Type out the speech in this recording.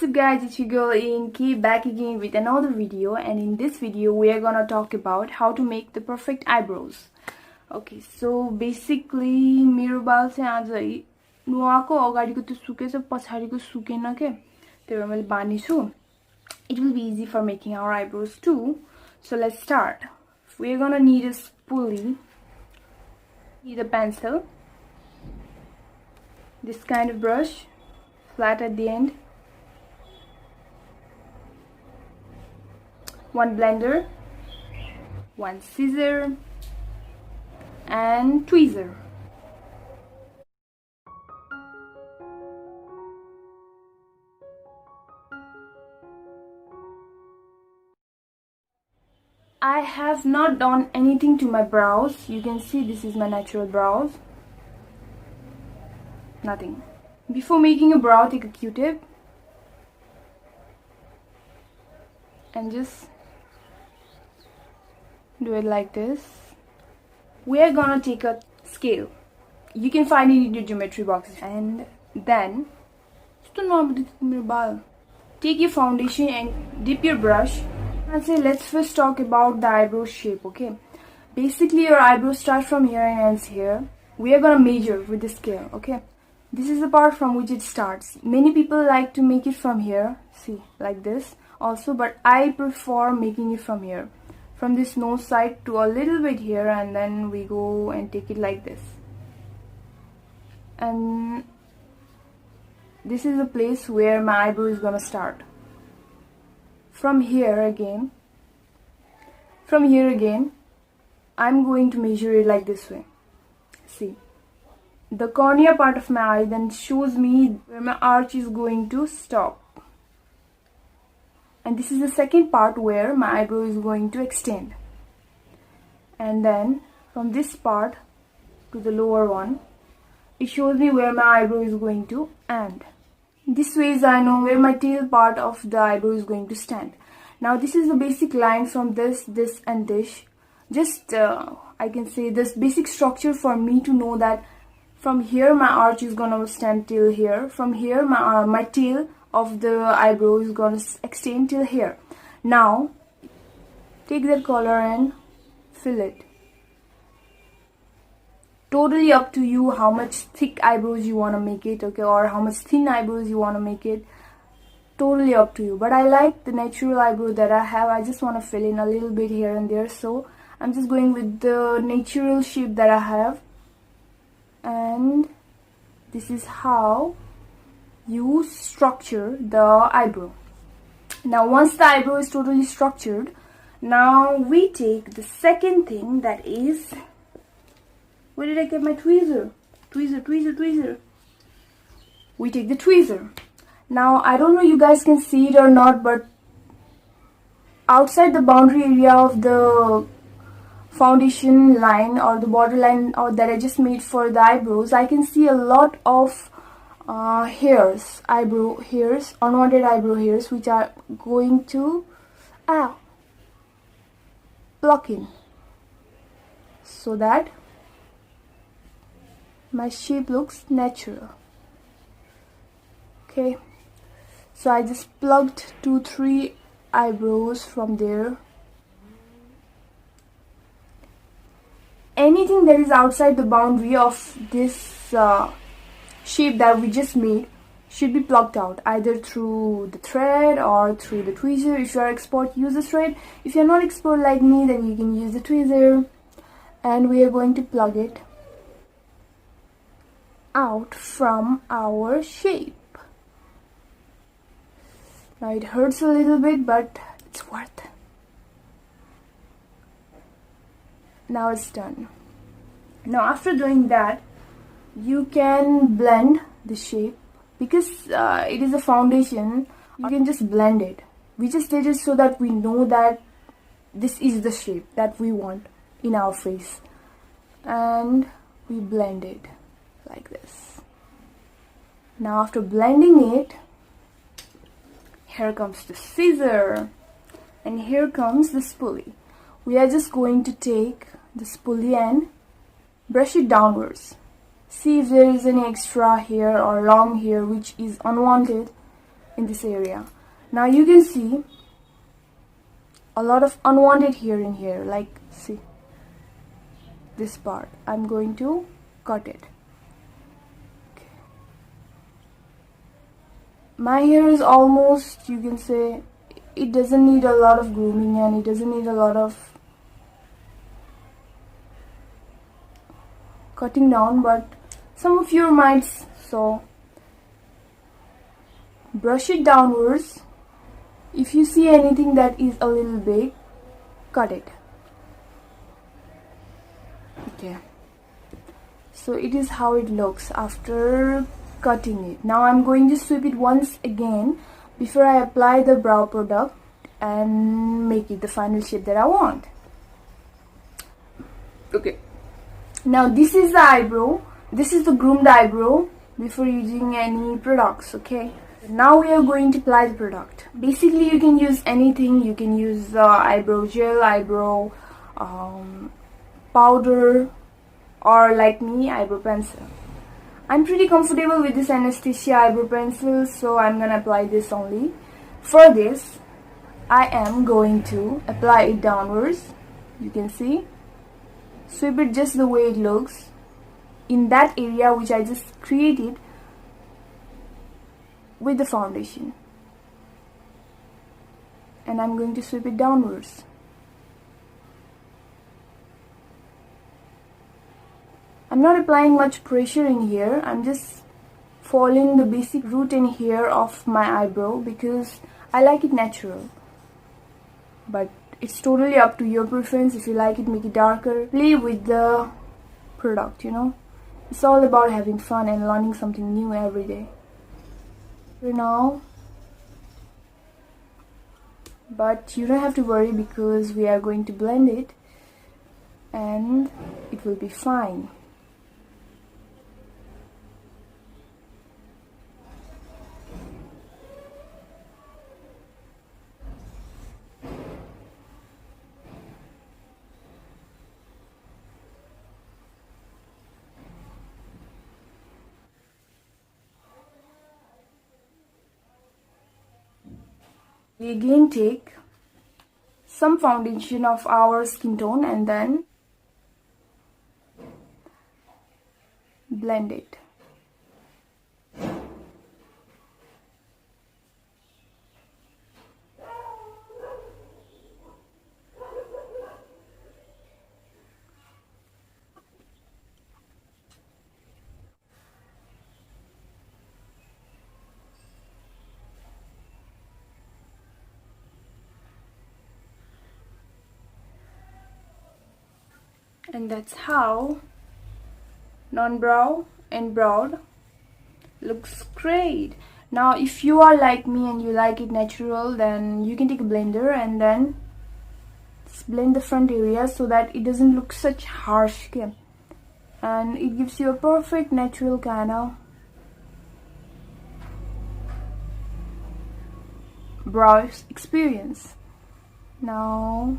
What's up guys, it's your girl Inky back again with another video, and in this video we are gonna talk about how to make the perfect eyebrows. Okay, so basically मेरो बाल चाहिँ आज नुहाको अगाडिको त्यो सुकेछ पछाडीको सुकेन के त्यही भएर मैले बानिछु. It will be easy for making our eyebrows too. So let's start. We're gonna need a spoolie, need a pencil, this kind of brush, flat at the end, one blender, one scissor, and tweezer. I have not done anything to my brows. You can see this is my natural brows. Nothing. Before making a brow, take a Q-tip and just do it like this. We are gonna take a scale. You can find it in your geometry boxes, and then take your foundation and dip your brush. And say, let's first talk about the eyebrow shape. Okay, basically your eyebrows start from here and ends here. We are gonna measure with the scale. Okay, this is the part from which it starts. Many people like to make it from here, see, like this also, but I prefer making it from here, from this nose side to a little bit here, and then we go and take it like this. And this is the place where my eyebrow is gonna start. From here again, I'm going to measure it like this way. See, the cornea part of my eye then shows me where my arch is going to stop, and this is the second part where my eyebrow is going to extend. And then from this part to the lower one, it shows me where my eyebrow is going to end. This way I know where my tail part of the eyebrow is going to stand. Now this is the basic line from this and this. Just I can say this basic structure for me to know that from here my arch is gonna stand till here. From here my tail of the eyebrow is gonna extend till here. Now take that color and fill it. Totally up to you how much thick eyebrows you want to make it, okay, or how much thin eyebrows you want to make it. Totally up to you, but I like the natural eyebrow that I have. I just want to fill in a little bit here and there, so I'm just going with the natural shape that I have. And this is how you structure the eyebrow. Now once the eyebrow is totally structured, now we take the second thing, that is, where did I get my tweezer? Tweezer. We take the tweezer. Now, I don't know you guys can see it or not, but outside the boundary area of the foundation line or the border line or that I just made for the eyebrows, I can see a lot of eyebrow hairs, unwanted eyebrow hairs, which are going to pluck in, so that my shape looks natural. Okay, so I just plugged 2-3 eyebrows from there. Anything that is outside the boundary of this shape that we just made should be plucked out, either through the thread or through the tweezer. If you are expert, use the thread. If you're not expert like me, then you can use the tweezer. And we are going to plug it out from our shape. Now it hurts a little bit, but it's worth it. Now it's done. Now after doing that, you can blend the shape, because it is a foundation. You can just blend it. We just did it so that we know that this is the shape that we want in our face, and we blend it like this. Now after blending it, here comes the scissor and here comes the spoolie. We are just going to take the spoolie and brush it downwards. See if there is any extra hair or long hair which is unwanted. in this area. Now you can see a lot of unwanted hair in here, like see this part. I'm going to cut it. Okay. My hair is almost, you can say, it doesn't need a lot of grooming and it doesn't need a lot of cutting down, but some of you might, so brush it downwards. If you see anything that is a little big, cut it. Okay, so it is how it looks after cutting it. Now I'm going to sweep it once again before I apply the brow product and make it the final shape that I want. Okay, now this is the eyebrow. This is the groomed eyebrow before using any products. Okay, now we are going to apply the product. Basically you can use anything. You can use eyebrow gel, eyebrow powder, or like me, eyebrow pencil. I'm pretty comfortable with this Anastasia eyebrow pencil, so I'm gonna apply this only. For this, I am going to apply it downwards. You can see, sweep it just the way it looks in that area which I just created with the foundation, and I'm going to sweep it downwards. I'm not applying much pressure in here. I'm just following the basic root in here of my eyebrow because I like it natural. But it's totally up to your preference. If you like it, make it darker. Play with the product, you know. It's all about having fun and learning something new every day. For now, but you don't have to worry because we are going to blend it and it will be fine. We again take some foundation of our skin tone and then blend it. And that's how non-brow and browed looks great. Now if you are like me and you like it natural, then you can take a blender and then just blend the front area so that it doesn't look such harsh skin, and it gives you a perfect natural kind of brow experience. Now